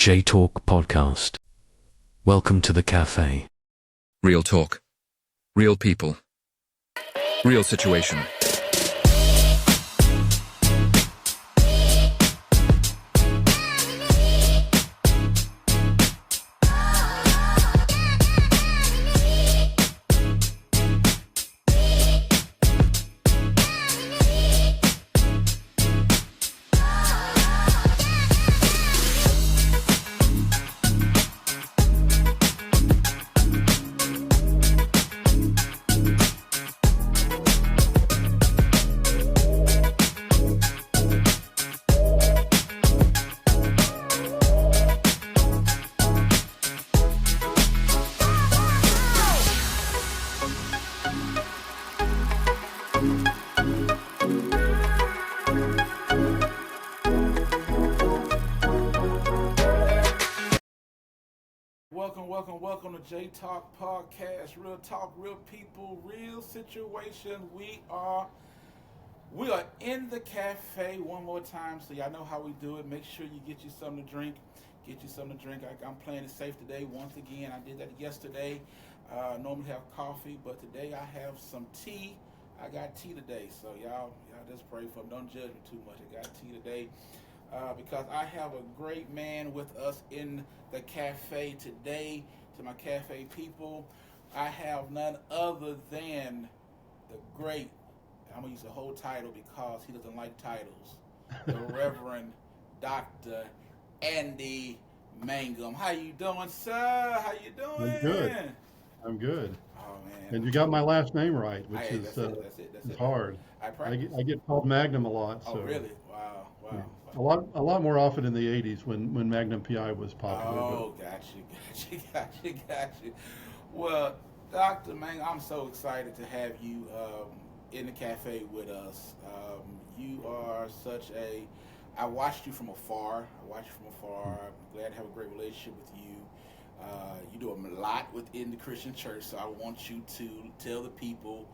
J-Talk podcast. Welcome to the cafe. Real talk. Real people. Real situation. Welcome to J-Talk podcast. Real talk, real people, real situation. We are in the cafe one more time, so y'all know how we do it. Make sure you get you something to drink. I'm playing it safe today. Once again, I did that yesterday. Normally have coffee, but today I have some tea. I got tea today, so y'all just pray for me. Don't judge me too much. I got tea today. Because I have a great man with us in the cafe today. To my cafe people, I have none other than the great, I'm going to use the whole title because he doesn't like titles, the Reverend Dr. Andy Mangum. How you doing, sir? How you doing? I'm good. Oh, man. And you got my last name right, which That's it. hard. I get called Magnum a lot. Oh, so. really? Wow. Yeah. A lot more often in the 80s when Magnum PI was popular. Oh, gotcha. Well, Dr. Mang, I'm so excited to have you in the cafe with us. You are I watched you from afar. I'm glad to have a great relationship with you. You do a lot within the Christian church, so I want you to tell the people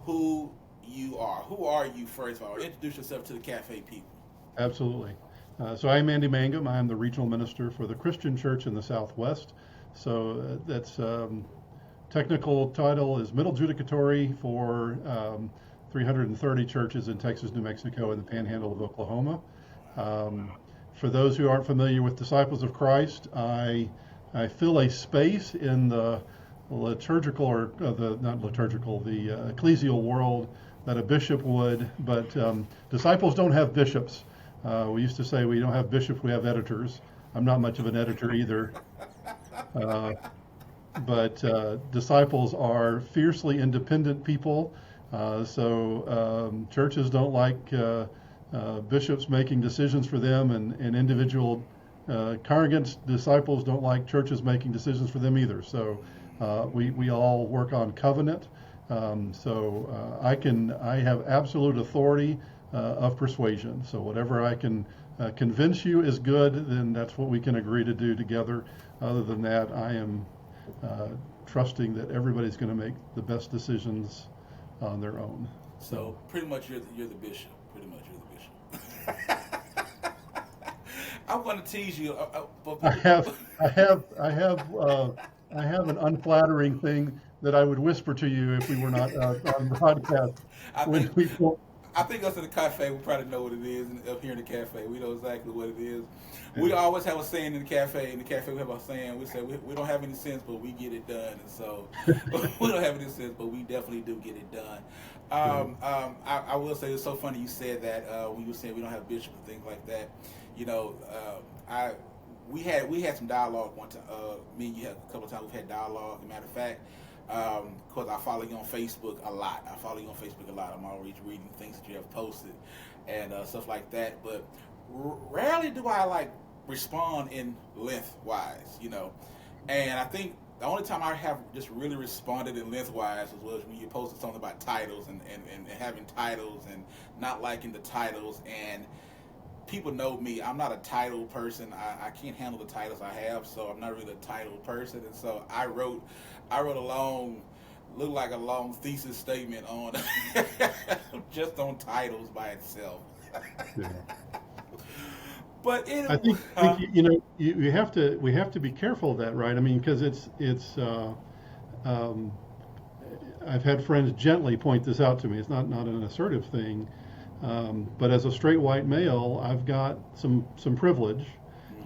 who you are. Who are you, first of all? Introduce yourself to the cafe people. Absolutely. So I'm Andy Mangum. I'm the regional minister for the Christian Church in the Southwest. So that's technical title is middle judicatory for 330 churches in Texas, New Mexico, and the Panhandle of Oklahoma. For those who aren't familiar with Disciples of Christ, I fill a space in the liturgical the ecclesial world that a bishop would, but disciples don't have bishops. We used to say we don't have bishops, we have editors. I'm not much of an editor either. But disciples are fiercely independent people. So churches don't like bishops making decisions for them, and individual congregants, disciples don't like churches making decisions for them either. So we all work on covenant. I have absolute authority of persuasion. So whatever I can convince you is good, then that's what we can agree to do together. Other than that, I am trusting that everybody's going to make the best decisions on their own. So pretty much you're the bishop. I'm going to tease you. I have an unflattering thing that I would whisper to you if we were not on broadcast. I think us in the cafe, we probably know what it is. And up here in the cafe, we know exactly what it is. We always have a saying in the cafe. In the cafe, we have a saying. We say we don't have any sense, but we get it done. And so we don't have any sense, but we definitely do get it done. I will say it's so funny you said that when you were saying we don't have bishops and things like that. You know, we had some dialogue one time. Me and you had a couple of times we've had dialogue. As a matter of fact, because I follow you on Facebook a lot. I'm always reading things that you have posted and stuff like that. But rarely do I respond in lengthwise, you know. And I think the only time I have just really responded in lengthwise was when you posted something about titles and having titles and not liking the titles. And people know me. I'm not a title person. I can't handle the titles I have, so I'm not really a title person. And so I wrote a long, looked like a long thesis statement on just on titles by itself. Yeah. But I anyway, think we have to be careful of that, right? I mean, because um, I've had friends gently point this out to me. It's not an assertive thing, but as a straight white male, I've got some privilege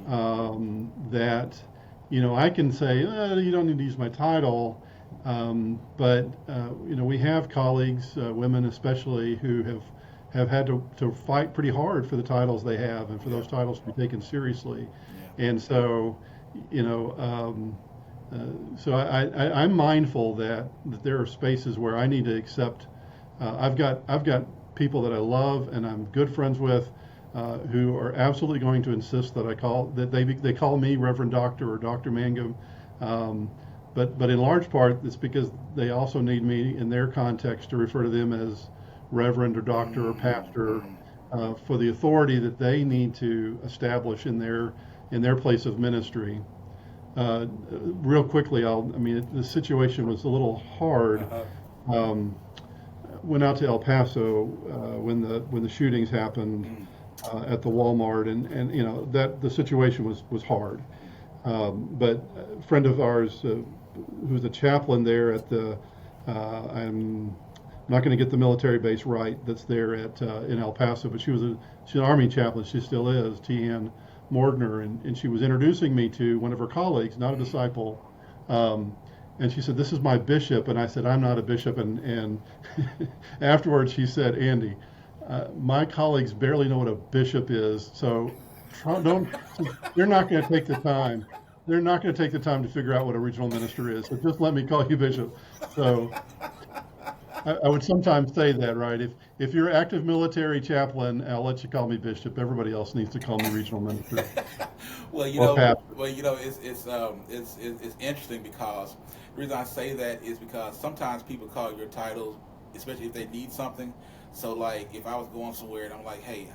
that I can say you don't need to use my title, but we have colleagues, women especially, who have had to fight pretty hard for the titles they have and for those titles to be taken seriously, yeah. and so you know. So I'm mindful that there are spaces where I need to accept. I've got people that I love and I'm good friends with, who are absolutely going to insist that they call me Reverend Doctor or Doctor Mangum, but in large part it's because they also need me in their context to refer to them as Reverend or Doctor or Pastor, for the authority that they need to establish in their place of ministry. Real quickly, the situation was a little hard. Um, Went out to El Paso when the shootings happened at the Walmart, and that the situation was hard. But a friend of ours, who's a chaplain there at I'm not going to get the military base right that's there in El Paso, but she's an Army chaplain. She still is, T.N. Mordner, and she was introducing me to one of her colleagues, not a disciple. And she said, "This is my bishop," and I said, "I'm not a bishop." And afterwards, she said, "Andy, my colleagues barely know what a bishop is, so don't. They're not going to take the time. They're not going to take the time to figure out what a regional minister is. So just let me call you bishop." So I would sometimes say that, right? If you're active military chaplain, I'll let you call me bishop. Everybody else needs to call me regional minister Well, or pastor. it's interesting because the reason I say that is because sometimes people call your titles, especially if they need something. So, like, if I was going somewhere and I'm like, "Hey,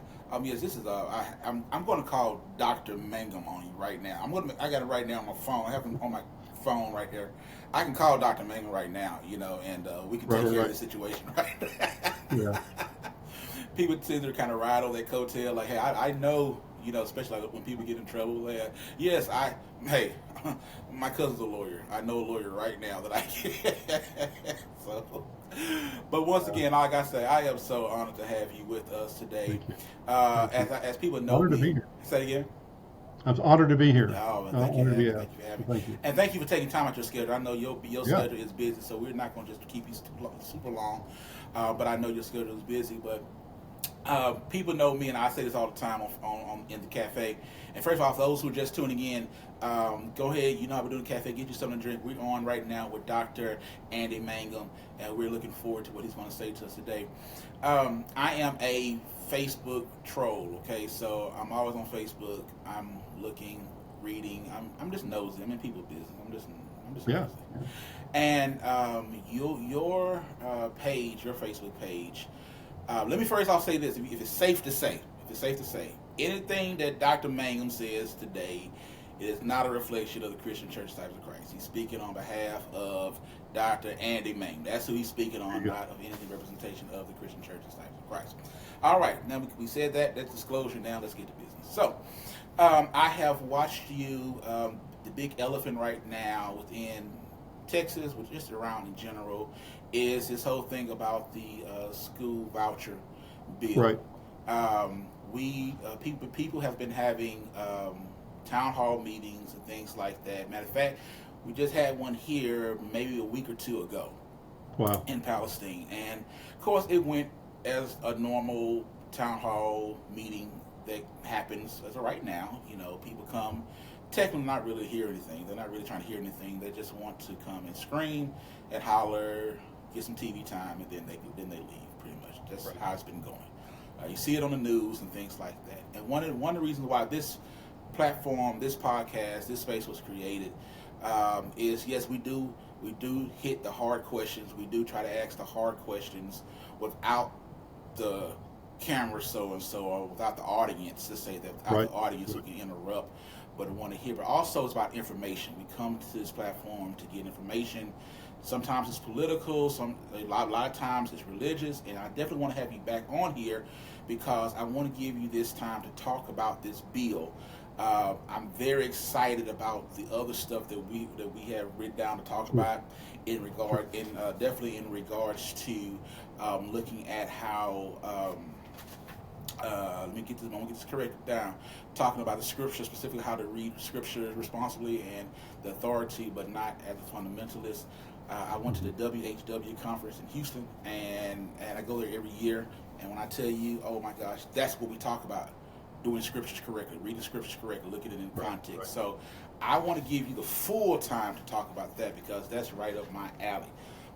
yes, this is I'm going to call Doctor Mangum on you right now. I got it right now on my phone. I have it on my phone right there. I can call Doctor Mangum right now, and we can take care of the situation right." Yeah. People tend to kind of ride on that coattail, like, "Hey, I know." Especially like when people get in trouble. Like, yes, hey, my cousin's a lawyer. I know a lawyer right now that I can. So, but once again, like I say, I am so honored to have you with us today. Thank you. As people know Honored to me, be here. say it again. I'm honored to be here. Oh, well, thank you for Honored to be having me. here. Thank you for having So me. thank you. And thank you for taking time out your schedule. I know your Yeah. schedule is busy, so we're not going to just keep you super long. But I know your schedule is busy. But people know me, and I say this all the time on in the cafe. And first of all, for those who are just tuning in, go ahead. You know how we're doing the cafe. Get you something to drink. We're on right now with Dr. Andy Mangum, and we're looking forward to what he's going to say to us today. I am a Facebook troll. Okay, so I'm always on Facebook. I'm looking, reading. I'm just nosy. I'm in people's business. I'm just Yeah. nosy. And your page, your Facebook page. Let me first off say this: if it's safe to say, anything that Dr. Mangum says today is not a reflection of the Christian Church Disciples of Christ. He's speaking on behalf of Dr. Andy Mangum. That's who he's speaking on, not of any representation of the Christian Church Disciples of Christ. All right, now we said that. That's disclosure. Now let's get to business. So, I have watched you. The big elephant right now within Texas, which is around in general, is this whole thing about the school voucher bill. Right. People have been having town hall meetings and things like that. Matter of fact, we just had one here maybe a week or two ago. Wow. In Palestine, and of course it went as a normal town hall meeting that happens as of right now. People come technically not really hear anything. They're not really trying to hear anything. They just want to come and scream and holler, get some TV time, and then they leave. Pretty much that's right. How it's been going. You see it on the news and things like that. And one of the reasons why this platform, this podcast, this space was created is, yes, we do hit the hard questions. We do try to ask the hard questions without the camera so and so, or without the audience, to say that without the audience who can interrupt but want to hear. But also it's about information. We come to this platform to get information, Sometimes it's political. A lot of times it's religious, and I definitely want to have you back on here because I want to give you this time to talk about this bill. I'm very excited about the other stuff that we have written down to talk about definitely in regards to looking at how. Let me get this corrected down. Talking about the scripture, specifically how to read scripture responsibly and the authority, but not as a fundamentalist. I went to the WHW conference in Houston, and I go there every year. And when I tell you, oh my gosh, that's what we talk about: doing scriptures correctly, reading scriptures correctly, looking at it in context. Right. So I want to give you the full time to talk about that because that's right up my alley.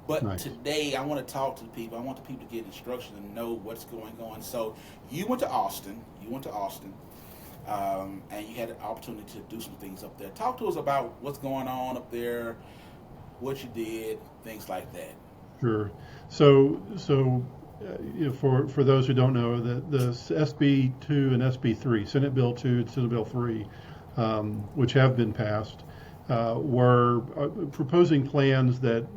But today I want to talk to the people. I want the people to get instruction and know what's going on. So you went to Austin. And you had an opportunity to do some things up there. Talk to us about what's going on up there, what you did, things like that. Sure. So for those who don't know, the SB 2 and SB 3, Senate Bill 2 and Senate Bill 3, which have been passed, were proposing plans that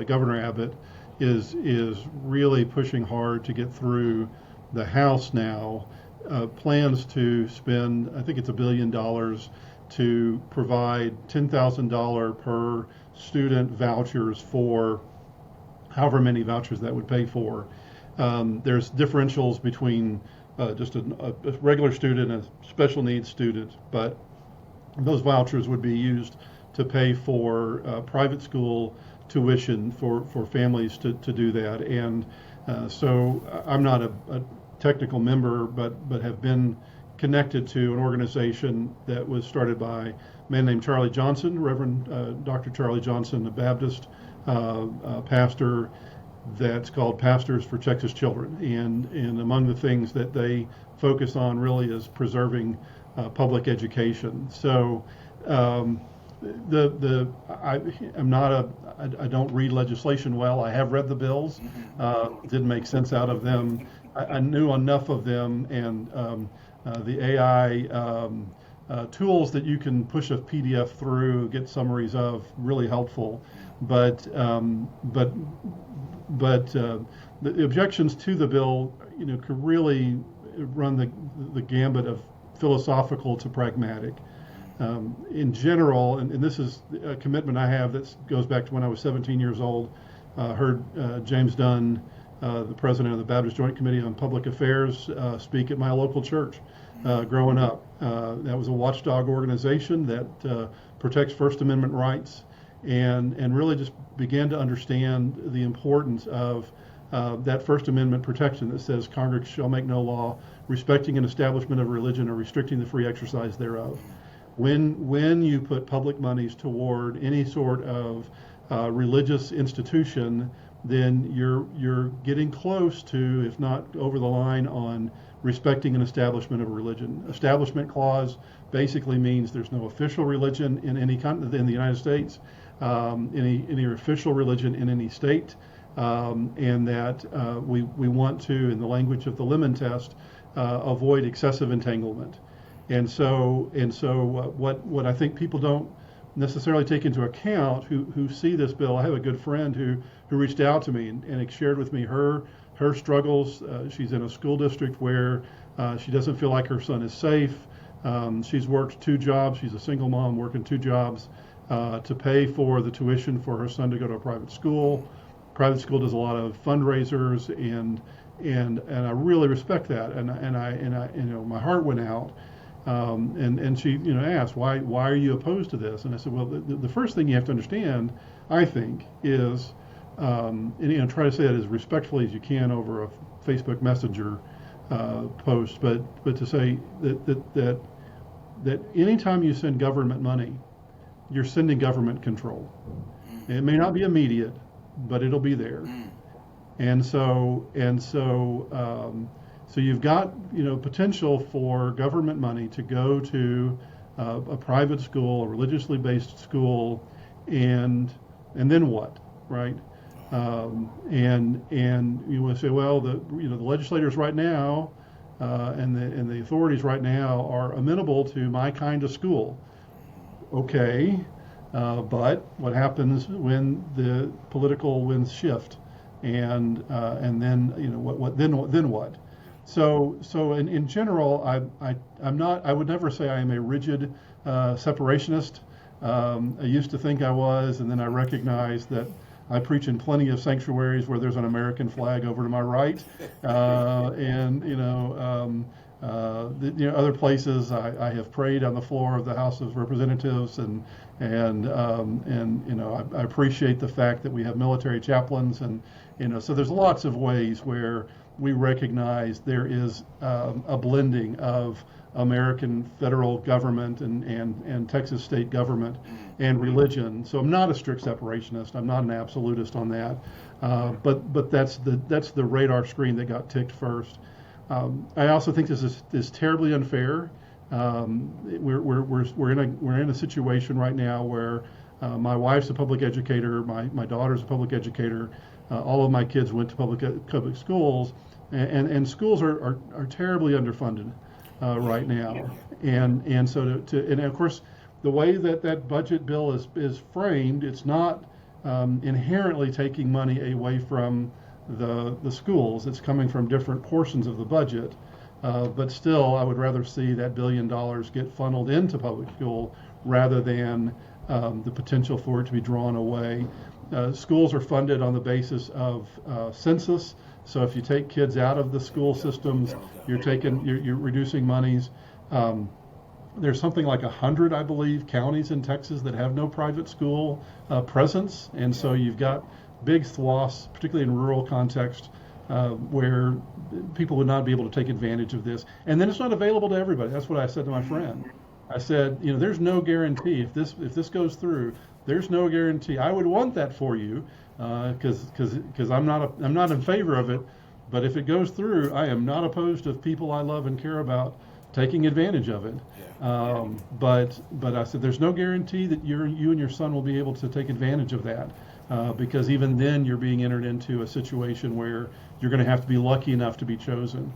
Governor Abbott is really pushing hard to get through the House now. Plans to spend, I think it's $1 billion, to provide $10,000 per student vouchers for however many vouchers that would pay for. There's differentials between just a regular student and a special needs student, but those vouchers would be used to pay for private school tuition for families to do that. And so I'm not a technical member, but have been connected to an organization that was started by a man named Charlie Johnson, Reverend Dr. Charlie Johnson, a Baptist pastor, that's called Pastors for Texas Children. And among the things that they focus on really is preserving public education. So I don't read legislation well. I have read the bills, didn't make sense out of them. I knew enough of them, and the AI tools that you can push a PDF through, get summaries of, really helpful. But the objections to the bill, could really run the gambit of philosophical to pragmatic. In general, and this is a commitment I have that goes back to when I was 17 years old, heard James Dunn, the president of the Baptist Joint Committee on Public Affairs, speak at my local church growing up. That was a watchdog organization that protects First Amendment rights, and really just began to understand the importance of that First Amendment protection that says Congress shall make no law respecting an establishment of religion or restricting the free exercise thereof. When you put public monies toward any sort of religious institution, then you're getting close to, if not over the line, on respecting an establishment of a religion. Establishment clause basically means there's no official religion in any in the United States, any official religion in any state, and that we want to, in the language of the Lemon Test, avoid excessive entanglement. And so what I think people don't necessarily take into account who see this bill. I have a good friend who reached out to me and shared with me her struggles. She's in a school district where she doesn't feel like her son is safe. She's worked 2 jobs. She's a single mom working 2 jobs to pay for the tuition for her son to go to a private school. Private school does a lot of fundraisers, and I really respect that. And I my heart went out. And she asked, why are you opposed to this? And I said, well, the first thing you have to understand, I think, is and try to say that as respectfully as you can over a Facebook Messenger post, but to say that anytime you send government money, you're sending government control. It may not be immediate, but it'll be there. And so you've got potential for government money to go to a private school, a religiously based school, and then what, right? And you want to say, well, the legislators right now and the authorities right now are amenable to my kind of school. Okay, But what happens when the political winds shift, and then then what? So in general, I'm not. I would never say I am a rigid separationist. I used to think I was, and then I recognized that I preach in plenty of sanctuaries where there's an American flag over to my right, and other places I have prayed on the floor of the House of Representatives, and I appreciate the fact that we have military chaplains, and so there's lots of ways where we recognize there is a blending of American federal government and Texas state government and religion. So I'm not a strict separationist. I'm not an absolutist on that. But that's the radar screen that got ticked first. I also think this is terribly unfair. We're in a situation right now where my wife's a public educator, my daughter's a public educator. All of my kids went to public schools, and schools are terribly underfunded right now. And so and of course the way that budget bill is framed, it's not inherently taking money away from the schools. It's coming from different portions of the budget. But still, I would rather see that $1 billion get funneled into public school rather than the potential for it to be drawn away. Schools are funded on the basis of census. So if you take kids out of the school systems, you're reducing monies. There's something like 100, I believe, counties in Texas that have no private school presence, and so you've got big swaths, particularly in rural context, where people would not be able to take advantage of this. And then it's not available to everybody. That's what I said to my friend. I said, there's no guarantee if this goes through. There's no guarantee. I would want that for you, because I'm not in favor of it. But if it goes through, I am not opposed to people I love and care about taking advantage of it. But I said there's no guarantee that you and your son will be able to take advantage of that, because even then you're being entered into a situation where you're going to have to be lucky enough to be chosen.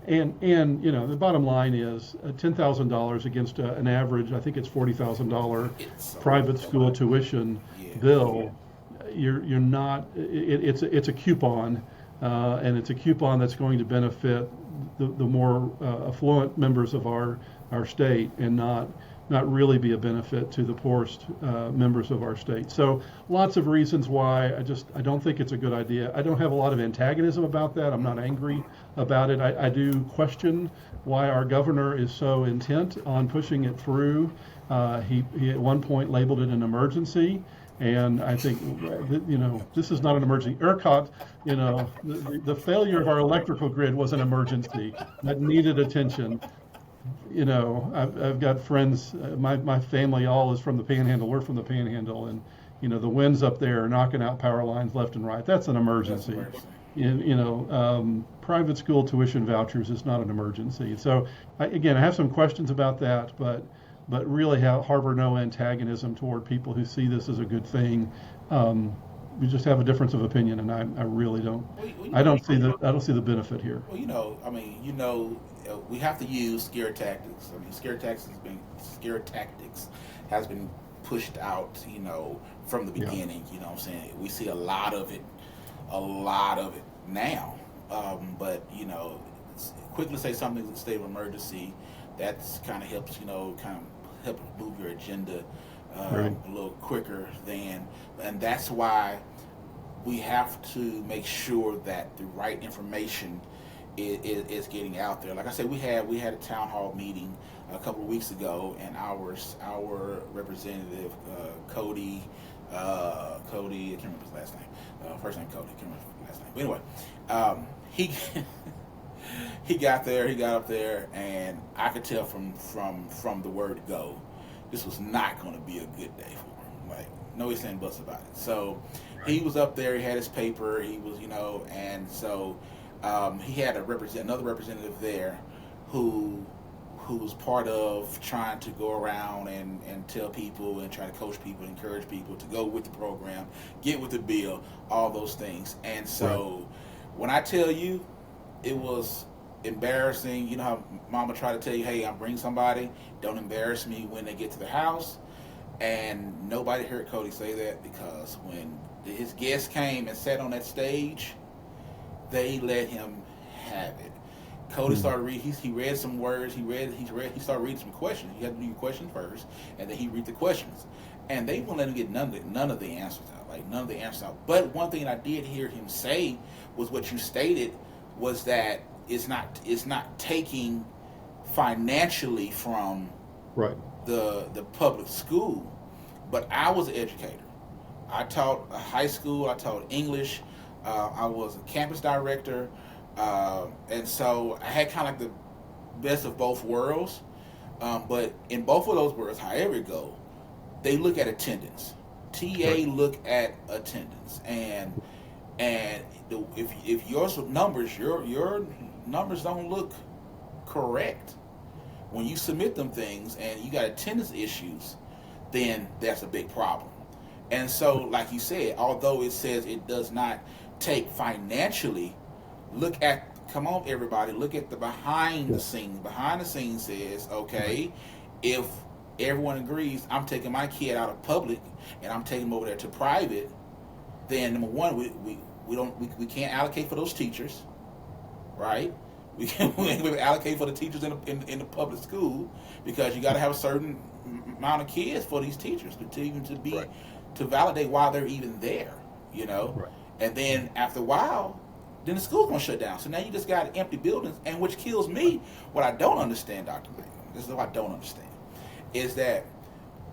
And the bottom line is $10,000 against an average, I think it's $40,000 private school tuition bill. You're not. It's a coupon, and it's a coupon that's going to benefit the more affluent members of our state, and not really be a benefit to the poorest members of our state. So lots of reasons why I don't think it's a good idea. I don't have a lot of antagonism about that. I'm not angry about it. I do question why our governor is so intent on pushing it through. He at one point labeled it an emergency. And I think, this is not an emergency. ERCOT, the failure of our electrical grid was an emergency that needed attention. I've got friends, my family all is from the Panhandle. We're from the Panhandle, and the winds up there are knocking out power lines left and right. That's an emergency. Private school tuition vouchers is not an emergency. So I have some questions about that, but really harbor no antagonism toward people who see this as a good thing. We just have a difference of opinion, and I really don't. I don't see the benefit here. Well, we have to use scare tactics. Scare tactics has been pushed out, from the beginning. You know what I'm saying? We see a lot of it now. But quickly say something in the state of emergency. That's kind of helps, help move your agenda Right. a little quicker and that's why we have to make sure that the right information is getting out there. Like I said, we had a town hall meeting a couple of weeks ago, and our representative Cody, I can't remember his last name. First name Cody, I can't remember his last name. But anyway, he he got up there, and I could tell from the word go, this was not going to be a good day for him. Like, no ifs and buts about it. So he was up there, he had his paper, he was, and so he had another representative there who was part of trying to go around and tell people and try to coach people, encourage people to go with the program, get with the bill, all those things. And so when I tell you, it was embarrassing. You know how mama tried to tell you, hey, I'm bringing somebody, don't embarrass me when they get to the house. And nobody heard Cody say that because when his guests came and sat on that stage, they let him have it. Cody started reading. He read some words. He started reading some questions. You had to do your questions first, and then he read the questions. And they wouldn't let him get none of the answers out. Like none of the answers out. But one thing I did hear him say was what you stated was that it's not taking financially from Right. the public school. But I was an educator. I taught high school. I taught English. I was a campus director. And so I had kind of like the best of both worlds. But in both of those worlds, however it go, they look at attendance. TA look at attendance, and if your numbers don't look correct when you submit them things, and you got attendance issues, then that's a big problem. And so, like you said, although it says it does not take financially, come on, everybody, look at the behind the scenes. Behind the scenes says, okay, if everyone agrees I'm taking my kid out of public and I'm taking him over there to private, then number one, we can't allocate for those teachers, right? We allocate for the teachers in the public school, because you got to have a certain amount of kids for these teachers to validate why they're even there, Right. And then after a while, then the school's gonna shut down. So now you just got empty buildings, and which kills me. What I don't understand, Dr. Mangum, this is what I don't understand, is that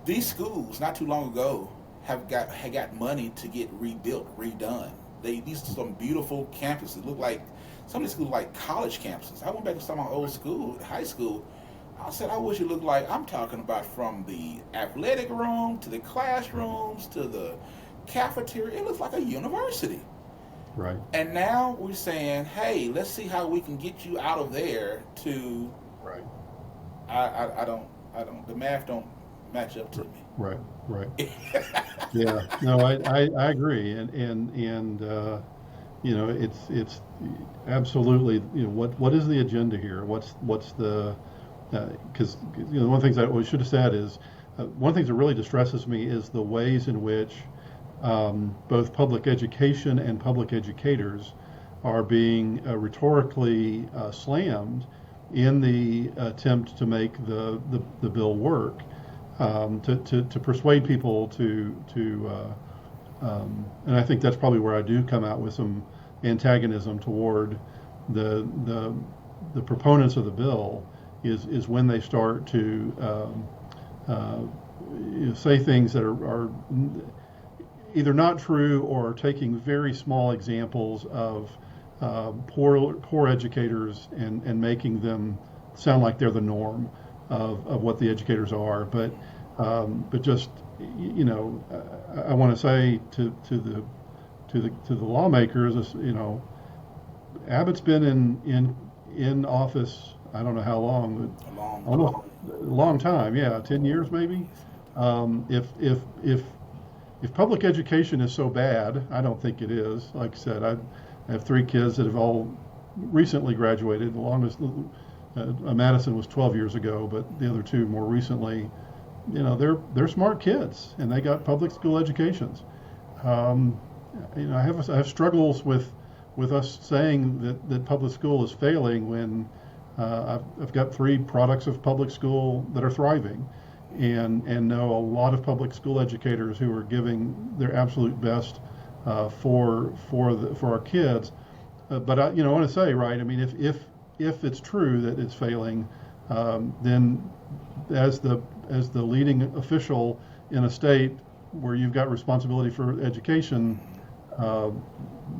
these schools not too long ago had got money to get rebuilt, redone. These are some beautiful campuses. Look like some of these schools like college campuses. I went back to some of my old school, high school. I said, I wish it looked like, I'm talking about from the athletic room to the classrooms to the cafeteria. It looks like a university. Right. And now we're saying, hey, let's see how we can get you out of there to. Right. I don't. The math don't match up to me. Right. Yeah. No, I agree, and it's absolutely, what is the agenda here? What's the because one of the things I should have said is one of the things that really distresses me is the ways in which both public education and public educators are being rhetorically slammed in the attempt to make the bill work, to persuade people and I think that's probably where I do come out with some antagonism toward the proponents of the bill, is when they start to say things that are either not true, or taking very small examples of poor educators and making them sound like they're the norm of what the educators are. But just I want to say to the lawmakers, Abbott's been in office, I don't know how long, almost a long time, 10 years maybe. If public education is so bad, I don't think it is. Like I said, I have 3 kids that have all recently graduated. The longest, Madison, was 12 years ago, but the other 2 more recently. They're smart kids, and they got public school educations. I have struggles with us saying that public school is failing when I've got 3 products of public school that are thriving, and know a lot of public school educators who are giving their absolute best for our kids. But I want to say, right? I mean, if it's true that it's failing, then as the leading official in a state where you've got responsibility for education,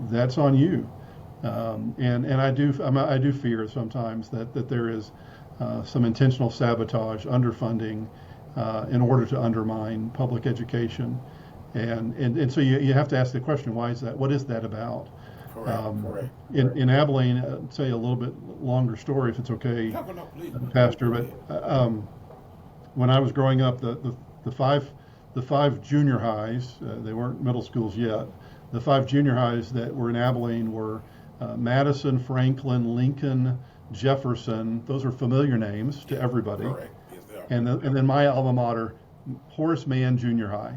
that's on you. And I do fear sometimes that there is some intentional sabotage, underfunding, in order to undermine public education, and so you have to ask the question, why is that? What is that about? Correct. In Abilene, say a little bit longer story, if it's okay, No, please. Pastor. But when I was growing up, the five junior highs, they weren't middle schools yet. The 5 junior highs that were in Abilene were Madison, Franklin, Lincoln, Jefferson. Those are familiar names to everybody. Correct. Yes, they are. And then my alma mater, Horace Mann Junior High,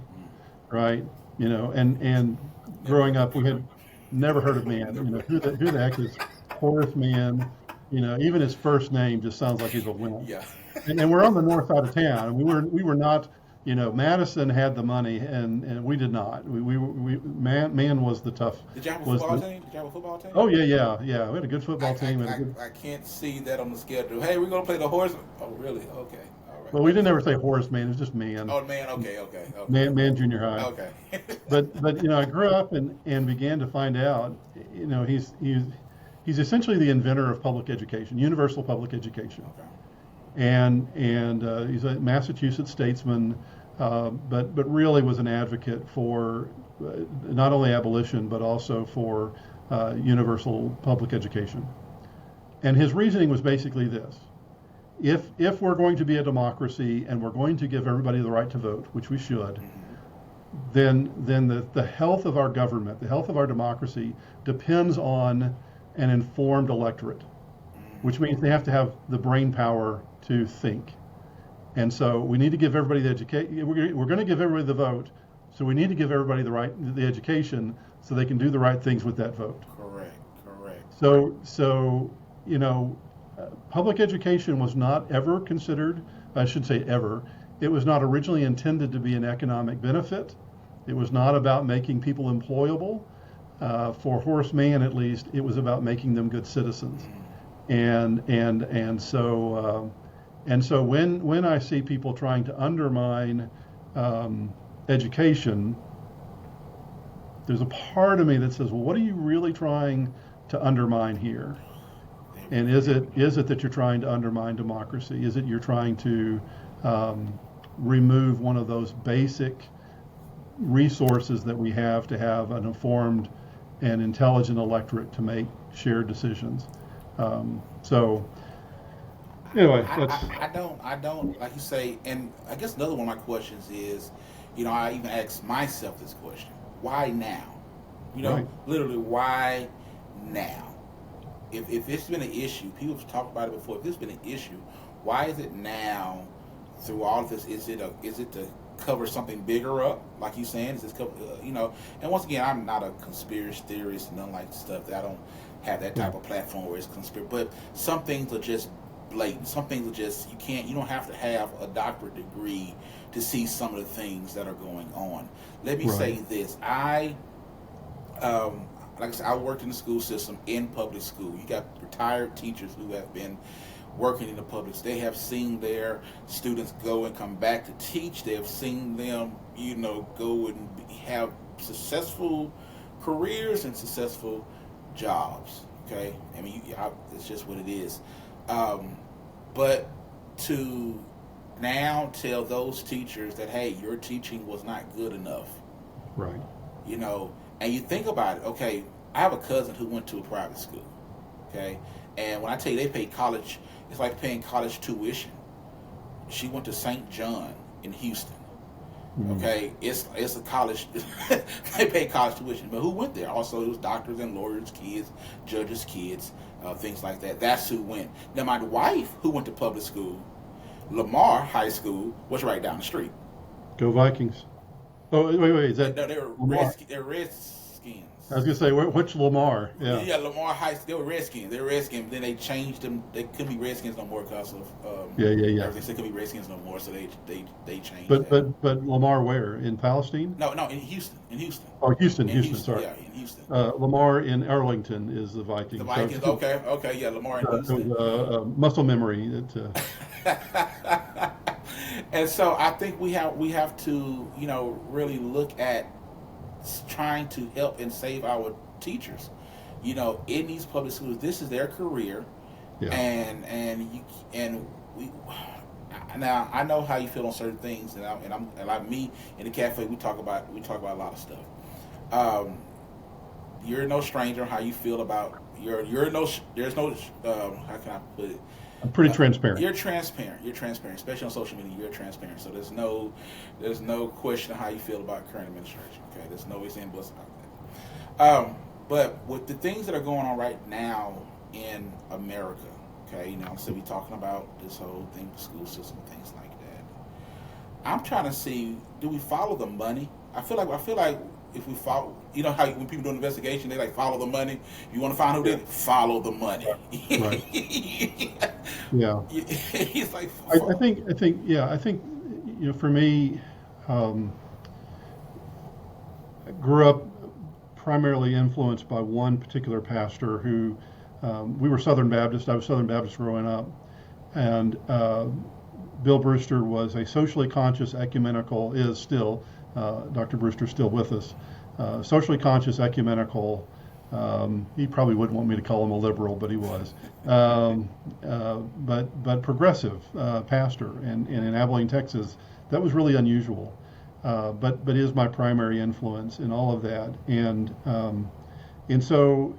right? You know, and growing up, we had never heard of Mann. You know, who the heck is Horace Mann? You know, even his first name just sounds like he's a wimp. Yeah. And we're on the north side of town. We were not. You know, Madison had the money, and we did not. Man was the tough. Did you have a football team? Did you have a football team? Oh yeah. We had a good football team. I can't see that on the schedule. Hey, we're gonna play the horse. Oh, really? Okay. All right. Well, we didn't ever say Horace Mann. It was just Man. Oh, man. Okay. Man Junior High. Okay. But you know, I grew up and began to find out. You know, he's essentially the inventor of public education, universal public education. Okay. And he's a Massachusetts statesman, but really was an advocate for not only abolition but also for universal public education. And his reasoning was basically this: if we're going to be a democracy and we're going to give everybody the right to vote, which we should, then the health of our government, the health of our democracy, depends on an informed electorate, which means they have to have the brain power to think. And so we need to give everybody the education. We're going to give everybody the vote, so we need to give everybody the education so they can do the right things with that vote. Correct. So you know, public education was not ever considered. I should say ever. It was not originally intended to be an economic benefit. It was not about making people employable. For Horace Mann, at least, it was about making them good citizens. And so when I see people trying to undermine education, there's a part of me that says, well, what are you really trying to undermine here? And is it that you're trying to undermine democracy? Is it you're trying to remove one of those basic resources that we have to have an informed and intelligent electorate to make shared decisions? So anyway, I don't like you say, and I guess another one of my questions is, you know, I even ask myself this question: why now? You know, Right. Literally, why now? If it's been an issue, people have talked about it before. If it's been an issue, why is it now? Through all of this, is it to cover something bigger up, like you're saying? Is this cover, you know? And once again, I'm not a conspiracy theorist, and none like stuff. That I don't have that type of platform where it's conspiracy. But some things are just blatant. Some things are just you don't have to have a doctorate degree to see some of the things that are going on. Let me say this: like I said, I worked in the school system, in public school. You got retired teachers who have been working in the public. They have seen their students go and come back to teach. They have seen them, you know, go and have successful careers and successful jobs. Okay, I mean, it's just what it is. But to now tell those teachers that, hey, your teaching was not good enough. right. You know, and you think about it, okay, I have a cousin who went to a private school, okay, and when I tell you they pay college, it's like paying college tuition. She went to St. John in Houston, okay, it's a college, they pay college tuition, but who went there? Also, it was doctors and lawyers' kids, judges' kids, things like that. That's who went. Now, my wife, who went to public school, Lamar High School, was right down the street. Go Vikings. Oh, wait, is that? No, they were Lamar? Redskins. I was gonna say, which Lamar? Yeah, Lamar High School. They were Redskins. They were Redskins. But then they changed them. They couldn't be Redskins no more because of Yeah. everything. They couldn't be Redskins no more, so they changed. But Lamar where? In Palestine? No, in Houston. Oh, Houston. Sorry. Yeah, in Houston. Lamar in Arlington is the Vikings. The Vikings. So, Okay, yeah, Lamar in Houston. muscle memory. And so I think we have to, you know, really look at trying to help and save our teachers. You know, in these public schools, this is their career, and we. Now I know how you feel on certain things, and like me in the cafe, we talk about a lot of stuff. You're no stranger on how you feel about there's no how can I put it? I'm pretty transparent. You're transparent, especially on social media. You're transparent, so there's no question of how you feel about current administration. Okay, there's no ifs and buts about that. But with the things that are going on right now in America, okay, you know, so we're talking about this whole thing, the school system, things like that. I'm trying to see, do we follow the money? I feel like if we follow, you know how when people do an investigation, they like follow the money. You want to find who did it? Follow the money. Right. Yeah. He's like, I think, for me, I grew up primarily influenced by one particular pastor who, we were Southern Baptist. I was Southern Baptist growing up, and Bill Brewster was a socially conscious ecumenical, is still, Dr. Brewster's still with us, socially conscious ecumenical. He probably wouldn't want me to call him a liberal, but he was. But progressive pastor, and in Abilene, Texas, that was really unusual. But is my primary influence in all of that, and so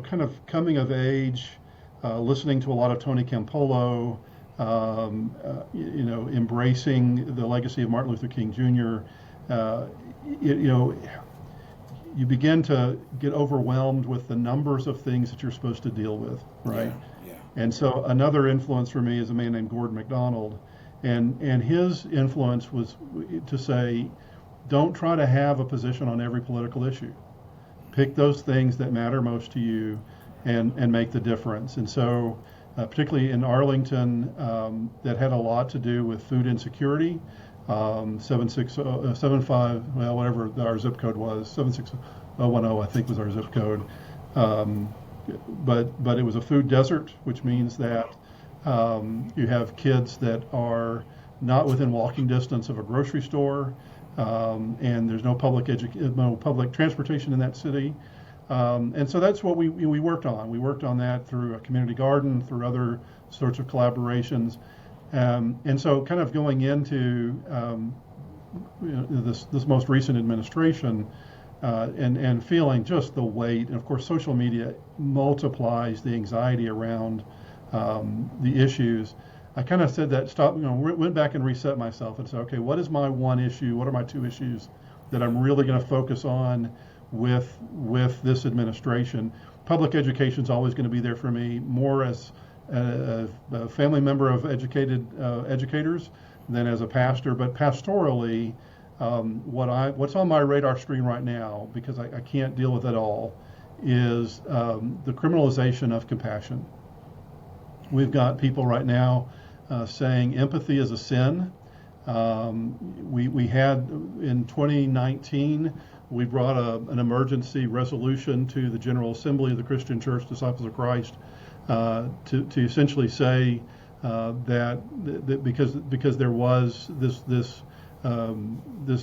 kind of coming of age, listening to a lot of Tony Campolo, embracing the legacy of Martin Luther King Jr. You begin to get overwhelmed with the numbers of things that you're supposed to deal with, right? Yeah. And so another influence for me is a man named Gordon MacDonald, and his influence was to say, don't try to have a position on every political issue. Pick those things that matter most to you, and make the difference. And so, particularly in Arlington, that had a lot to do with food insecurity. 76075, well, whatever our zip code was, 76010, I think was our zip code. But it was a food desert, which means that you have kids that are not within walking distance of a grocery store, and there's no public transportation in that city. And so that's what we worked on. We worked on that through a community garden, through other sorts of collaborations. And so kind of going into this most recent administration, and feeling just the weight, and of course social media multiplies the anxiety around the issues. I kind of said that, went back and reset myself and said, okay, what is my one issue? What are my two issues that I'm really going to focus on with this administration? Public education is always going to be there for me, more as a family member of educated educators than as a pastor. But pastorally, what's on my radar screen right now, because I can't deal with it all, is the criminalization of compassion. We've got people right now saying empathy is a sin. We had in 2019, we brought an emergency resolution to the General Assembly of the Christian Church Disciples of Christ to essentially say that because there was this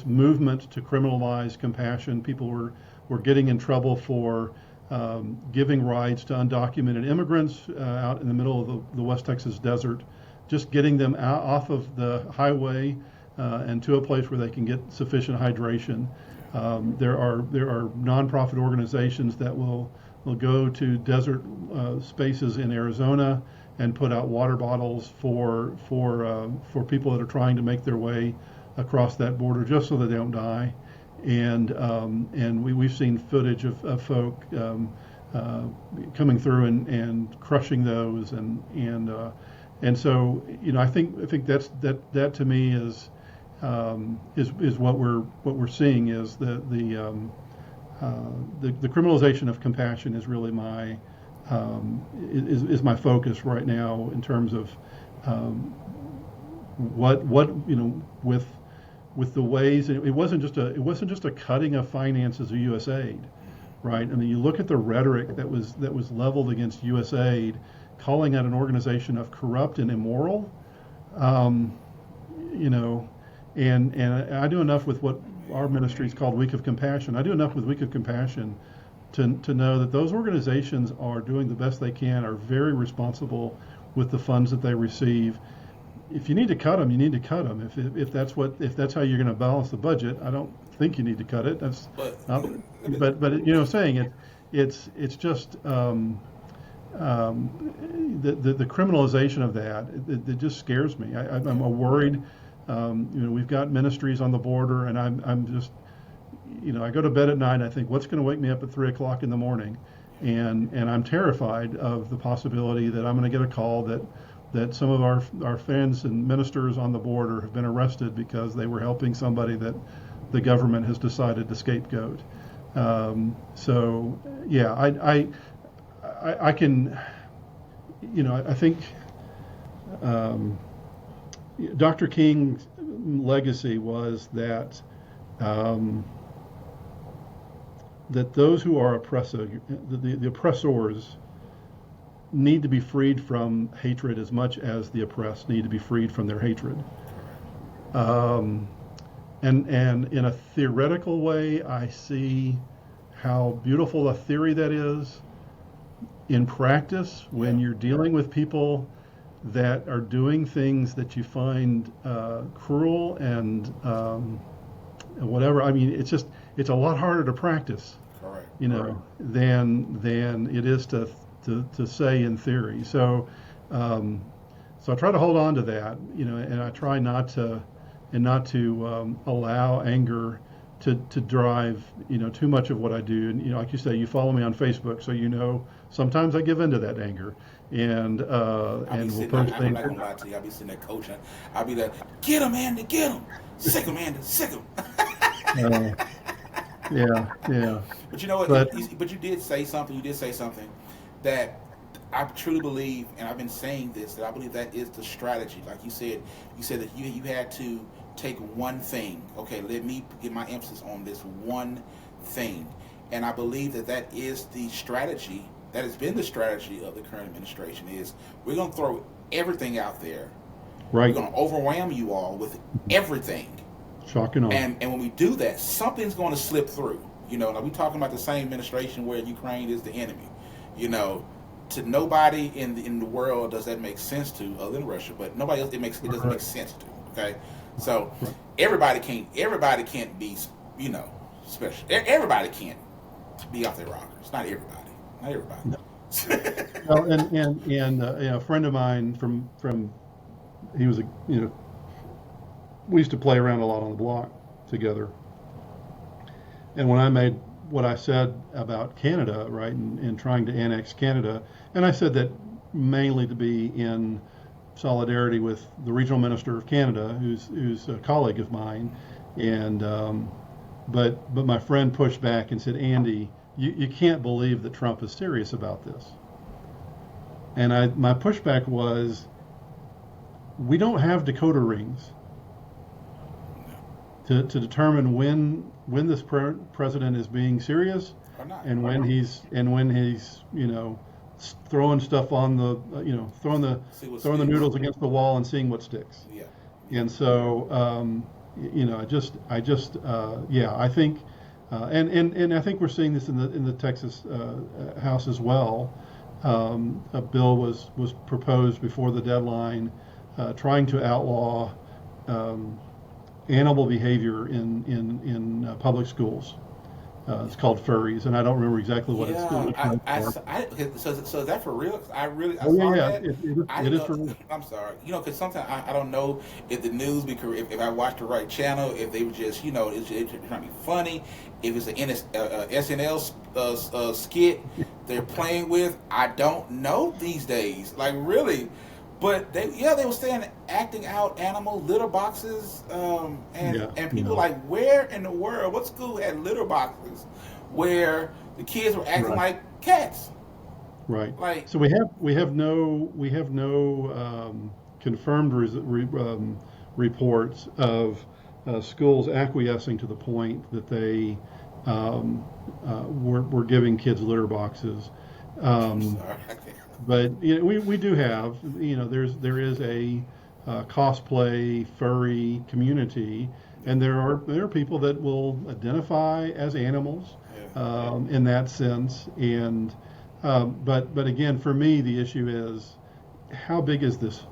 movement to criminalize compassion, people were getting in trouble for giving rides to undocumented immigrants out in the middle of the West Texas desert, just getting them off of the highway and to a place where they can get sufficient hydration. There are nonprofit organizations that will go to desert spaces in Arizona and put out water bottles for people that are trying to make their way across that border, just so that they don't die. And we've seen footage of folk coming through and crushing those, and so I think that to me is what we're seeing, is the criminalization of compassion is really my is my focus right now, in terms of what with the ways. And it wasn't just a cutting of finances of USAID, right? I mean, you look at the rhetoric that was leveled against USAID, calling out an organization of corrupt and immoral. And I do enough with what our ministry is called Week of Compassion. I do enough with Week of Compassion to know that those organizations are doing the best they can, are very responsible with the funds that they receive. If you need to cut them, you need to cut them. If that's how you're going to balance the budget, I don't think you need to cut it. That's not, but saying it's just the criminalization of that. It just scares me. I'm worried. We've got ministries on the border, and I'm just, I go to bed at night, I think, what's going to wake me up at 3:00 in the morning? And I'm terrified of the possibility that I'm going to get a call that that some of our friends and ministers on the border have been arrested because they were helping somebody that the government has decided to scapegoat. So yeah, I can, I think Dr. King's legacy was that that those who are the oppressors need to be freed from hatred as much as the oppressed need to be freed from their hatred. And in a theoretical way, I see how beautiful a theory that is. In practice, when you're dealing with people that are doing things that you find cruel and whatever, I mean, it's a lot harder to practice, Correct. than it is to say in theory. So I try to hold on to that, and I try not to allow anger to drive too much of what I do. And like you say, you follow me on Facebook, so sometimes I give in to that anger, and we'll post I'm things. not gonna lie to you. I'll be sitting there coaching. I'll be like, get him, Andy, get him, sick him, Andy, sick him. Yeah. But you know what? But you did say something. You did say something that I truly believe, and I've been saying this, that I believe that is the strategy. Like you said that you had to take one thing. Okay, let me get my emphasis on this one thing. And I believe that is the strategy, that has been the strategy of the current administration, is we're going to throw everything out there. Right. We're going to overwhelm you all with everything. Shocking on. And when we do that, something's going to slip through. Now we're talking about the same administration where Ukraine is the enemy. To nobody in the world does that make sense to, other than Russia, but nobody else it doesn't make sense to. Okay, so everybody can't be special. Everybody can't be off their rockers. Not everybody. No. Well, and a friend of mine from he was we used to play around a lot on the block together. And when I made what I said about Canada, right, and trying to annex Canada, and I said that mainly to be in solidarity with the regional minister of Canada, who's a colleague of mine, and but my friend pushed back and said, Andy, you can't believe that Trump is serious about this. And my pushback was, we don't have decoder rings to determine when this president is being serious and when he's throwing stuff on the throwing the noodles against the wall and seeing what sticks. Yeah. And so I think and I think we're seeing this in the Texas House as well. A bill was proposed before the deadline trying to outlaw animal behavior in public schools. It's called furries, and I don't remember exactly what it's called. So is that for real? I saw that. It is for real. I'm sorry, because sometimes I don't know if the news, because if I watch the right channel, if they were just it's trying to be funny, if it's an SNL skit they're playing with. I don't know these days, like really. But they were saying acting out animal litter boxes, and people like, where in the world? What school had litter boxes where the kids were acting like cats? Right. Like, so we have no confirmed reports of schools acquiescing to the point that they were giving kids litter boxes. I'm sorry. But we do have there is a cosplay furry community, and there are people that will identify as animals in that sense. And but again, for me, the issue is how big is this?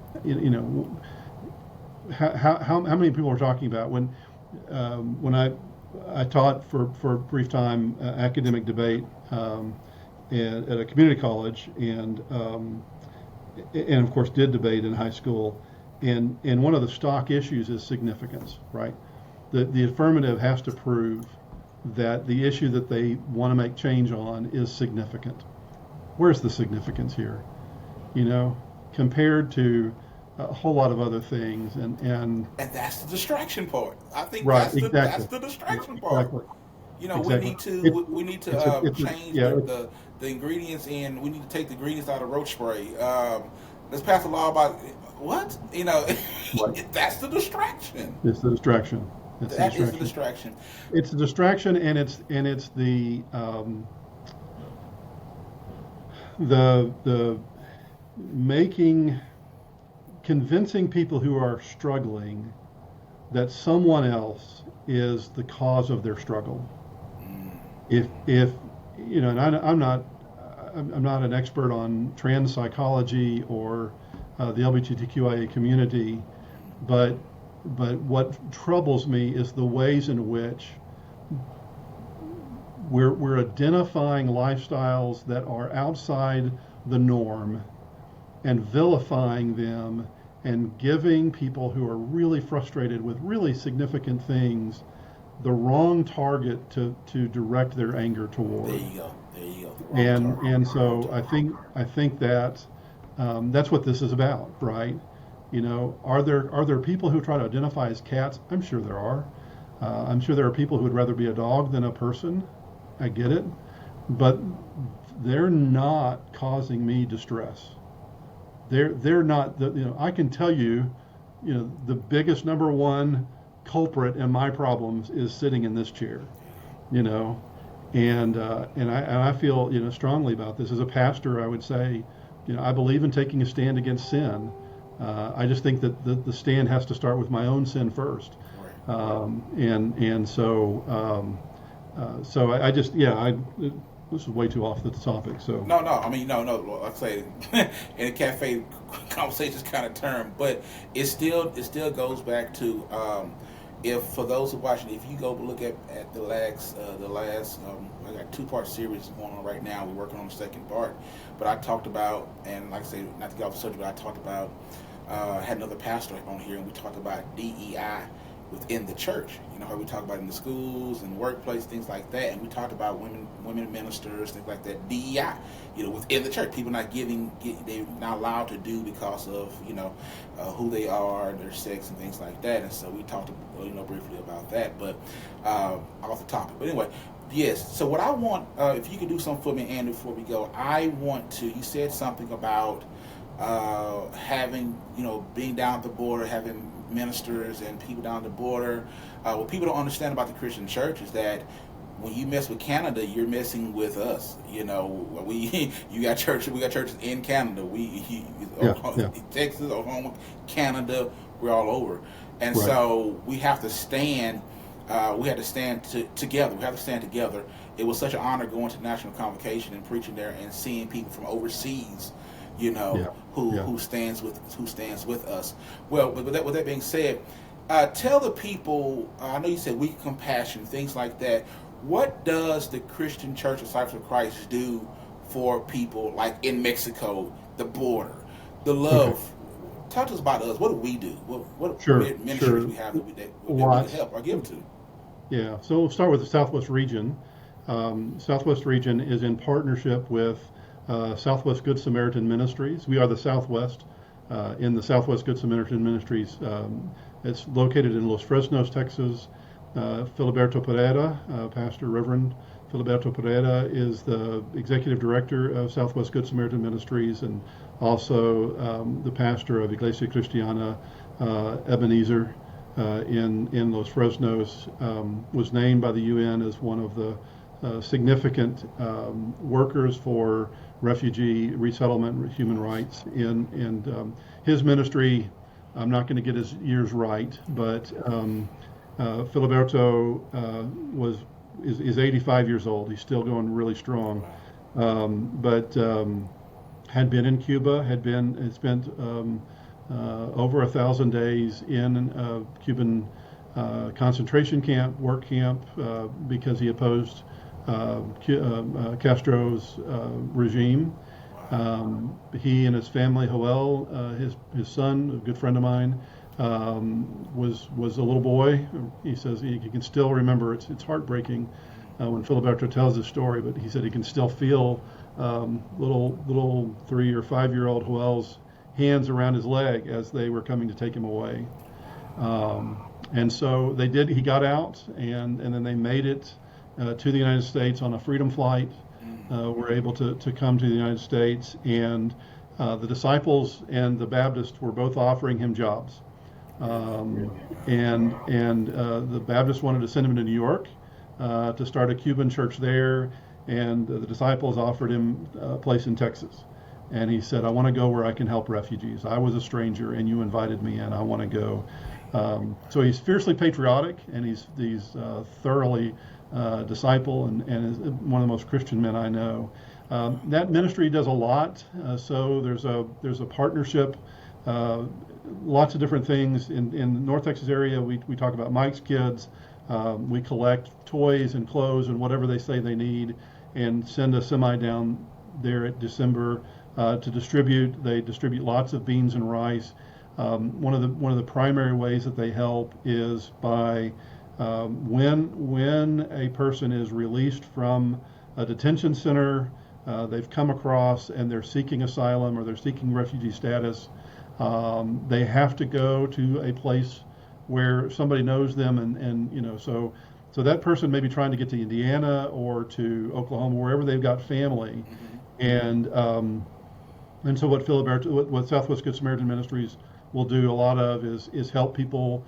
How many people are talking about when I taught for a brief time academic debate. At a community college, and of course did debate in high school, and one of the stock issues is significance, right? The affirmative has to prove that the issue that they want to make change on is significant. Where's the significance here? compared to a whole lot of other things. And And that's the distraction part. I think right, that's exactly, the distraction part. exactly, You know, exactly. It's we need it's a to it's a change yeah. the ingredients in. We need to take the ingredients out of roach spray. Let's pass a law about what you know. Right. That's the distraction. It's the distraction. It's the That is the distraction. distraction. It's a distraction, and it's the making convincing people who are struggling that someone else is the cause of their struggle. If you know, and I'm not an expert on trans psychology or the LGBTQIA community, but what troubles me is the ways in which we're identifying lifestyles that are outside the norm and vilifying them and giving people who are really frustrated with really significant things the wrong target to direct their anger toward. There you go. There you go. And so I think that that's what this is about, right? You know, are there people who try to identify as cats? I'm sure there are. I'm sure there are people who would rather be a dog than a person. I get it, but they're not causing me distress. They're not. You know, I can tell you, you know, the biggest number one culprit in my problems is sitting in this chair. You know, and I feel, you know, strongly about this. As a pastor, I would say, you know, I believe in taking a stand against sin. I just think that the stand has to start with my own sin first. So I just, this is way too off the topic. So No, no. I mean, no. Like I say, in a cafe, conversations kind of turn, but it still goes back to if for those who are watching, if you go look at the last I got 2-part series going on right now. We're working on the second part, but I talked about, and like I say, not to get off the subject, but I talked about had another pastor on here, and we talked about DEI within the church. You know how we talk about in the schools and workplace, things like that, and we talked about women ministers, things like that. DEI, you know, within the church, people not they're not allowed to do because of, you know, who they are, their sex, and things like that. And so we talked, you know, briefly about that, but off the topic. But anyway, yes. So what I want, if you could do something for me, Andy, before we go, I want to. You said something about having, you know, being down at the border, having ministers and people down the border. What people don't understand about the Christian church is that when you mess with Canada, you're messing with us. You know, we got churches in Canada. Texas, Oklahoma, Canada, we're all over, and right. So we have to stand. We had to stand together. We have to stand together. It was such an honor going to national convocation and preaching there and seeing people from overseas, you know, who stands with us. Well, with that being said, tell the people. I know you said weak compassion, things like that. What does the Christian Church of Disciples of Christ do for people like in Mexico, the border, the love? Okay. Talk to us about us. What do we do? What ministries we have that we can help or give to? Yeah, so we'll start with the Southwest region. Southwest region is in partnership with Southwest Good Samaritan Ministries. We are the Southwest in the Southwest Good Samaritan Ministries. It's located in Los Fresnos, Texas. Filiberto Pereira, Pastor Reverend Filiberto Pereira, is the executive director of Southwest Good Samaritan Ministries and also the pastor of Iglesia Cristiana Ebenezer in Los Fresnos. Was named by the UN as one of the significant workers for refugee resettlement, human rights. And his ministry, I'm not going to get his years right, but Filiberto is 85 years old. He's still going really strong, but had been in Cuba, had spent over 1,000 days in a Cuban concentration camp, work camp, because he opposed Castro's regime. He and his family, Joel, his son, a good friend of mine, was a little boy. He says he can still remember. It's heartbreaking when Filiberto tells his story, but he said he can still feel little 3 or 5 year old Joel's hands around his leg as they were coming to take him away. And so they did. He got out, and then they made it to the United States on a freedom flight. Were able to come to the United States, and the disciples and the Baptists were both offering him jobs. And the Baptists wanted to send him to New York to start a Cuban church there, and the disciples offered him a place in Texas. And he said, I want to go where I can help refugees. I was a stranger, and you invited me in. I want to go. So he's fiercely patriotic, and he's thoroughly disciple, and is one of the most Christian men I know. That ministry does a lot. So there's a partnership. Lots of different things in the North Texas area. We talk about Mike's Kids. We collect toys and clothes and whatever they say they need, and send a semi down there at December to distribute. They distribute lots of beans and rice. One of the primary ways that they help is by when a person is released from a detention center, they've come across and they're seeking asylum or they're seeking refugee status. They have to go to a place where somebody knows them, and so that person may be trying to get to Indiana or to Oklahoma, wherever they've got family, and so what Southwest Good Samaritan Ministries will do a lot of is help people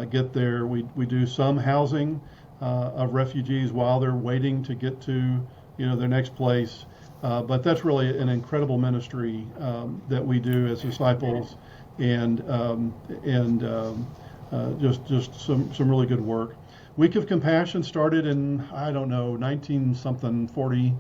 get there. We do some housing of refugees while they're waiting to get to their next place. But that's really an incredible ministry that we do as disciples, and just some really good work. Week of Compassion started in 1940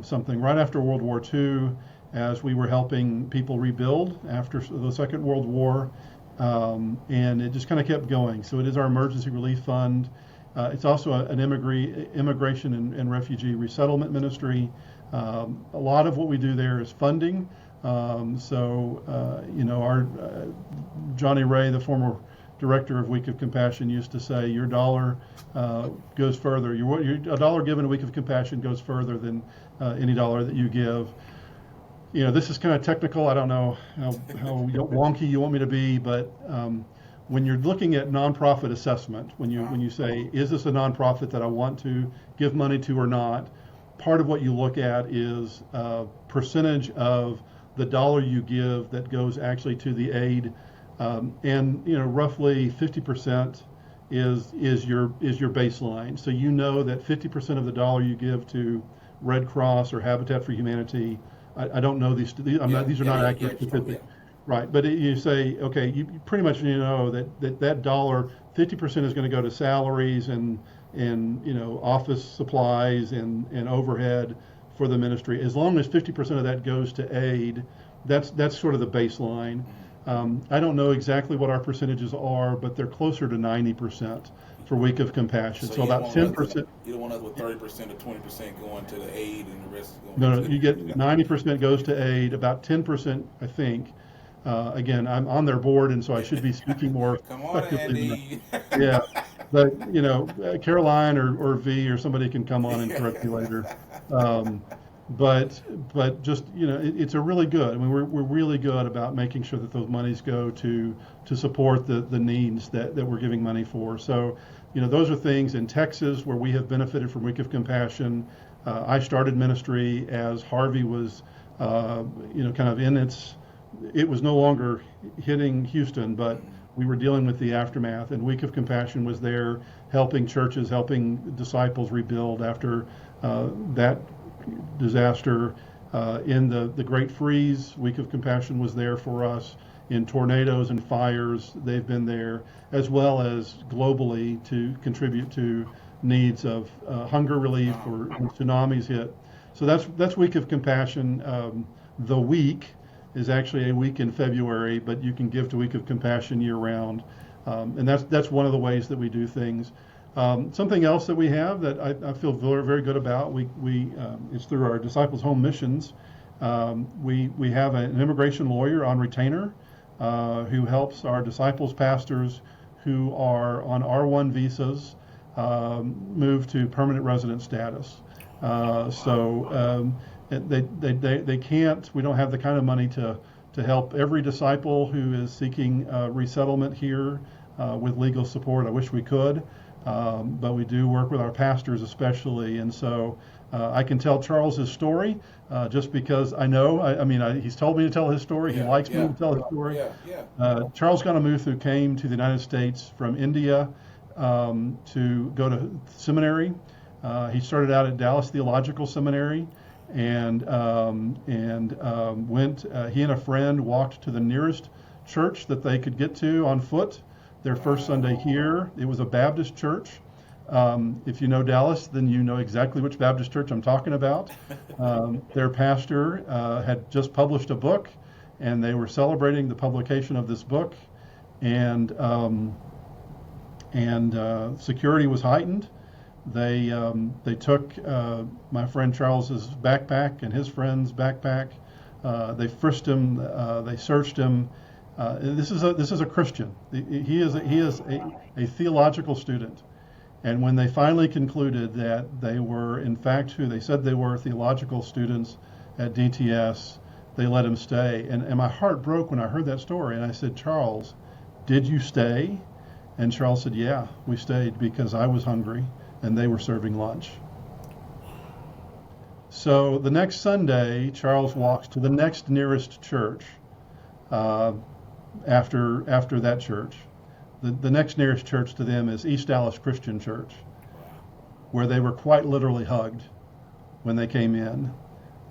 something, right after World War II, as we were helping people rebuild after the Second World War, and it just kind of kept going. So it is our emergency relief fund. It's also an immigration and refugee resettlement ministry. A lot of what we do there is funding. Our Johnny Ray, the former director of Week of Compassion, used to say, "Your dollar goes further. A dollar given a Week of Compassion goes further than any dollar that you give." This is kind of technical. I don't know how wonky you want me to be, but when you're looking at nonprofit assessment, when you say, is this a nonprofit that I want to give money to or not, part of what you look at is percentage of the dollar you give that goes actually to the aid, and roughly 50% is your baseline. So that 50% of the dollar you give to Red Cross or Habitat for Humanity. I don't know these. These are not accurate statistics, right? But you say, okay, you pretty much know that dollar, 50% is going to go to salaries and office supplies and overhead for the ministry. As long as 50% of that goes to aid, that's sort of the baseline. I don't know exactly what our percentages are, but they're closer to 90% for Week of Compassion. So about 10%. You don't want us with 30% or 20% going to the aid and the rest going No, you get 90% goes to aid, about 10%, I think. Again, I'm on their board, and so I should be speaking more Come on, effectively. Andy. Yeah, but Caroline or V or somebody can come on and correct me later. But just it's a really good. I mean, we're really good about making sure that those monies go to support the needs that we're giving money for. So those are things in Texas where we have benefited from Week of Compassion. I started ministry as Harvey was kind of in it was no longer hitting Houston, but we were dealing with the aftermath, and Week of Compassion was there helping churches, helping disciples rebuild after that disaster. In the Great Freeze, Week of Compassion was there for us. In tornadoes and fires, they've been there, as well as globally to contribute to needs of hunger relief or when tsunamis hit. So that's Week of Compassion. The week is actually a week in February, but you can give to Week of Compassion year round, and that's one of the ways that we do things. Something else that we have that I feel very, very good about, it's through our Disciples Home Missions. We have an immigration lawyer on retainer who helps our disciples pastors who are on R1 visas move to permanent resident status. They can't. We don't have the kind of money to to help every disciple who is seeking resettlement here with legal support. I wish we could, but we do work with our pastors especially. And so I can tell Charles's story just because I know. He's told me to tell his story. He likes me to tell his story. Charles Ganamuth came to the United States from India to go to seminary. He started out at Dallas Theological Seminary and went. He and a friend walked to the nearest church that they could get to on foot. Their first Sunday here, it was a Baptist church. If you know Dallas, then you know exactly which Baptist church I'm talking about. Their pastor had just published a book, and they were celebrating the publication of this book, and security was heightened. They took my friend Charles's backpack and his friend's backpack. They frisked him. They searched him. This is a Christian. He is a theological student. And when they finally concluded that they were, in fact, who they said they were, theological students at DTS, they let him stay. And my heart broke when I heard that story. And I said, Charles, did you stay? And Charles said, yeah, we stayed because I was hungry and they were serving lunch. So the next Sunday, Charles walks to the next nearest church after that church. The next nearest church to them is East Dallas Christian Church, where they were quite literally hugged when they came in.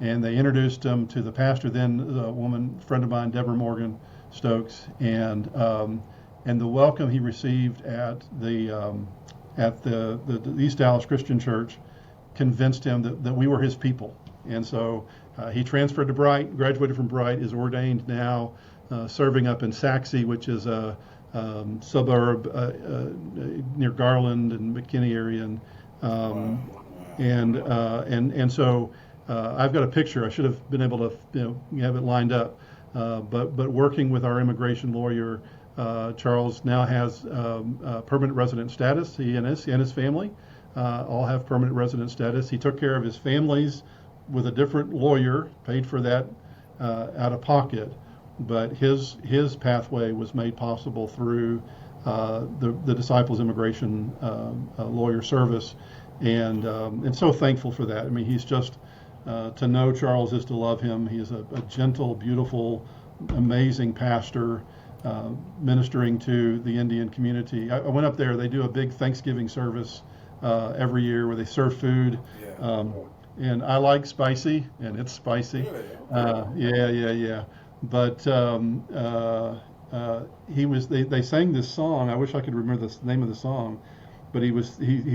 And they introduced him to the pastor, then a woman, friend of mine, Deborah Morgan Stokes, and the welcome he received at the East Dallas Christian Church convinced him that we were his people. And so he transferred to Bright, graduated from Bright, is ordained now, serving up in Saxe, which is a suburb near Garland and McKinney area, and so I've got a picture. I should have been able to have it lined up, but working with our immigration lawyer, Charles now has permanent resident status. He and his family all have permanent resident status. He took care of his families with a different lawyer, paid for that out of pocket. But his pathway was made possible through the Disciples Immigration Lawyer Service, and so thankful for that. I mean, he's just to know Charles is to love him. He is a gentle, beautiful, amazing pastor ministering to the Indian community. I went up there. They do a big Thanksgiving service every year where they serve food. And I like spicy, and it's spicy. Yeah. But they sang this song. I wish I could remember the name of the song, but he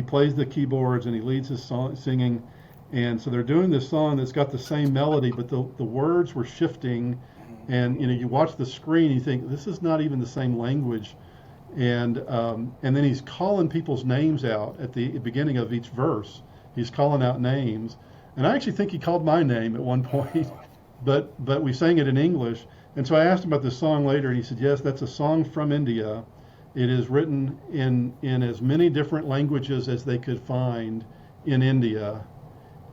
plays the keyboards and he leads his song singing, and so they're doing this song that's got the same melody, but the words were shifting, and you watch the screen, you think this is not even the same language, and then he's calling people's names out at the beginning of each verse. He's calling out names, and I actually think he called my name at one point. But we sang it in English, and so I asked him about this song later, and he said, yes, that's a song from India. It is written in as many different languages as they could find in India,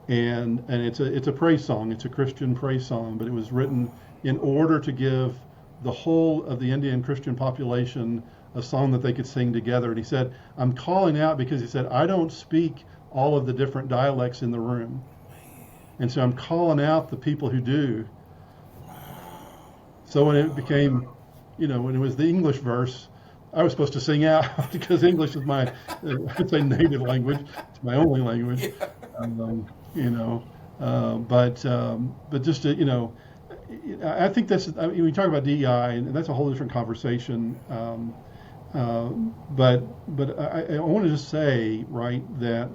and it's a praise song. It's a Christian praise song, but it was written in order to give the whole of the Indian Christian population a song that they could sing together. And he said, I'm calling out because he said, I don't speak all of the different dialects in the room. And so I'm calling out the people who do. So when it became, when it was the English verse, I was supposed to sing out because English is my, I'd say, native language. It's my only language. But just to, I think we talk about DEI, and that's a whole different conversation. But I want to just say, right, that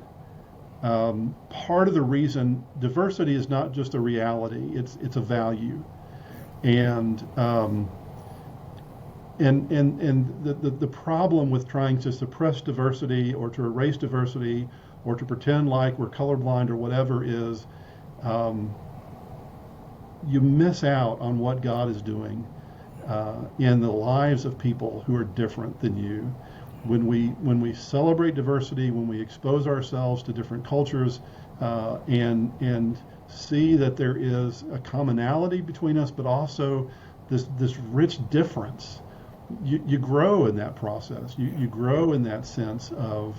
part of the reason diversity is not just a reality; it's a value, and the problem with trying to suppress diversity or to erase diversity or to pretend like we're colorblind or whatever is, you miss out on what God is doing in the lives of people who are different than you. When we celebrate diversity, when we expose ourselves to different cultures, and see that there is a commonality between us, but also this rich difference. You grow in that process. You grow in that sense of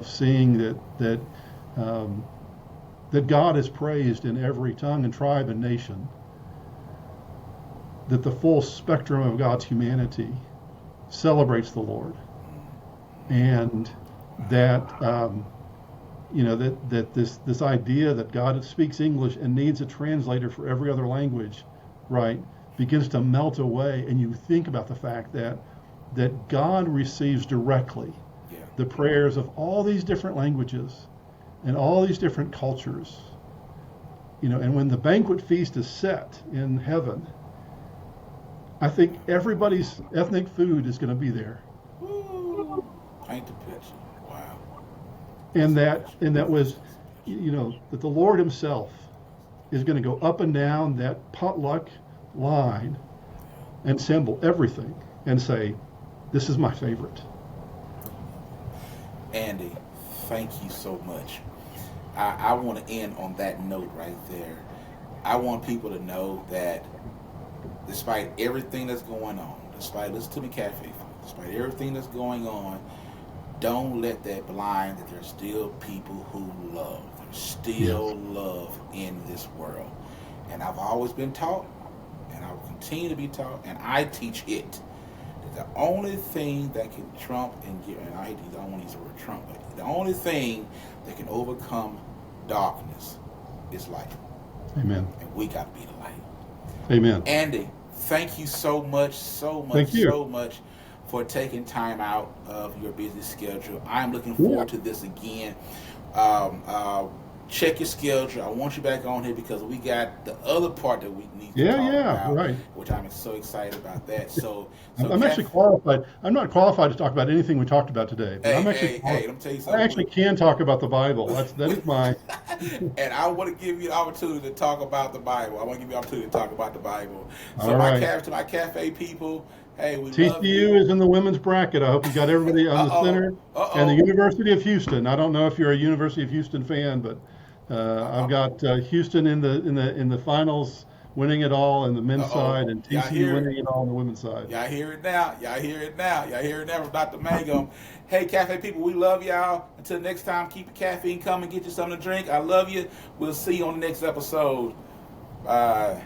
seeing that God is praised in every tongue and tribe and nation. That the full spectrum of God's humanity celebrates the Lord, and that that this idea that God speaks English and needs a translator for every other language, right, begins to melt away, and you think about the fact that God receives directly the prayers of all these different languages and all these different cultures, and when the banquet feast is set in heaven, I think everybody's ethnic food is going to be there. Ooh, paint the picture. Wow. And that was, that the Lord Himself is going to go up and down that potluck line and assemble everything and say, "This is my favorite." Andy, thank you so much. I want to end on that note right there. I want people to know that despite everything that's going on, listen to me, Cafe, despite everything that's going on, don't let that blind that there's still people who love. There's still love in this world. And I've always been taught, and I will continue to be taught, and I teach it. The only thing that can trump and I don't want to use the word trump, but the only thing that can overcome darkness is light. Amen. And we got to be the light. Amen. Andy, thank you so much for taking time out of your busy schedule. I'm looking forward to this again. Check your schedule. I want you back on here because we got the other part that we need to talk about, right. which I'm so excited about that. So I'm actually qualified. I'm not qualified to talk about anything we talked about today. But let me tell you something. I actually can talk about the Bible. That is my. And I want to give you the opportunity to talk about the Bible. I want to give you the opportunity to talk about the Bible. So to my cafe people, hey, we TCU love you. is in the women's bracket. I hope you got everybody on the center. And the University of Houston. I don't know if you're a University of Houston fan, but I've got Houston in the finals, winning it all in the men's side, and TCU winning it all on the women's side. Y'all hear it now. Y'all hear it now from Dr. Mangum. Hey, cafe people, we love y'all. Until next time, keep the caffeine coming. Get you something to drink. I love you. We'll see you on the next episode. Bye.